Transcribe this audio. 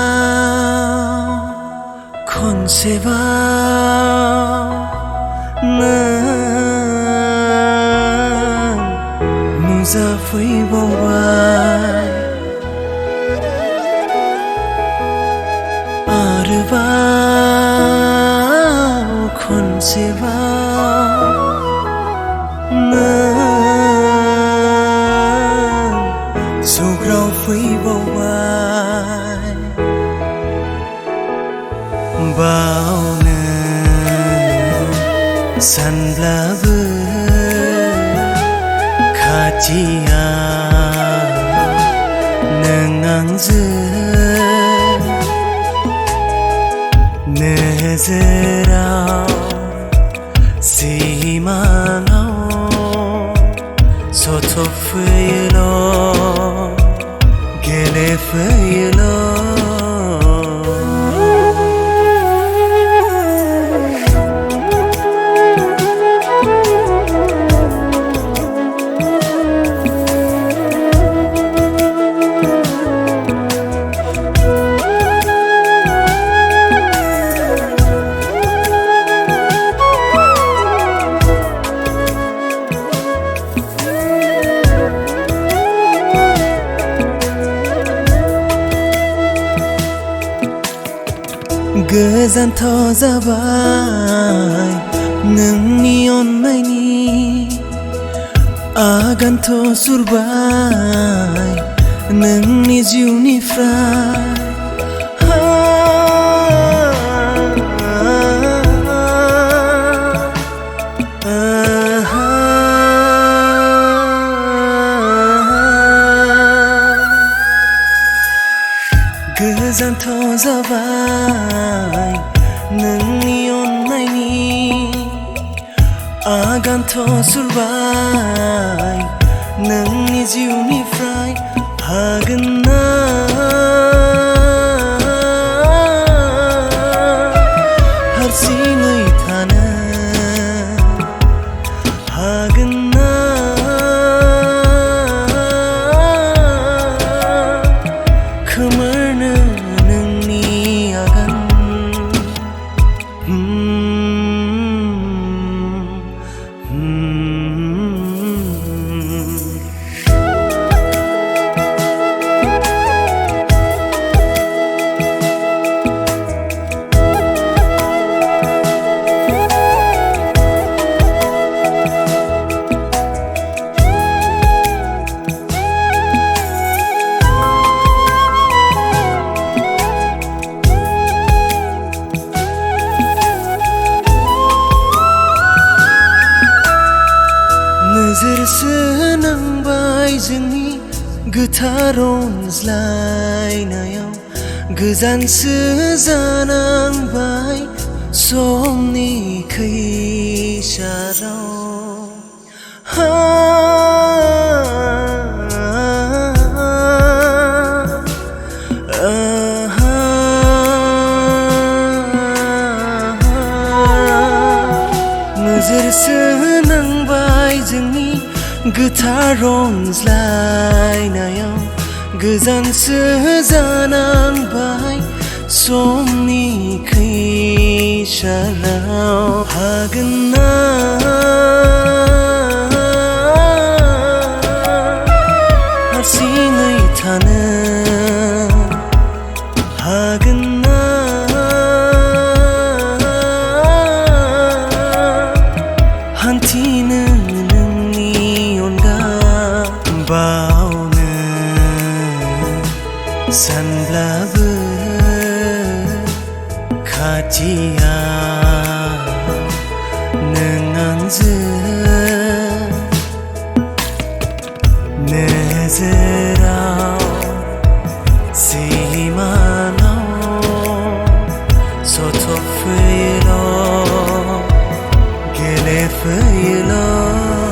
आरोबाव खनसेबाव नों नुजाफैबावबाय आरोबाव खनसेबाव नों सौग्रावफैबावबाय बावनो सानब्लाबो खाथियाव नों आंजों नोजोराव सिमाङाव सथ'फैयोल' गेलेफैयोल' गोजानथ' जाबाय नोंनि अननायनि आगानथ' सुरबाय नोंनि जिउनिफ्राय गोजानथ' जाबाय नोंनि अननायनि आगानथ' सुरबाय नोंनि जिउनिफ्राय हागोन ना हारसिङै थानो हागोन ना खोमोरनो नोंनि आगान नोजोरसो नांबाय जोंनि गोथार अनज्लायनायाव गोजानसो जानांबाय समनि खैसाराव नोजोरसो नांबाय जोंनि गोथार अनज्लायनायाव गोजानसो जानांबाय समनि खैसाराव हागोन ना हारसिङै थानो हागोन ना हान्थिनो नोंनि अनगा बावनो सानब्लाबो खाथियाव नों आंजों नोजोराव सिमाङाव सथ'फैयो फैयोल'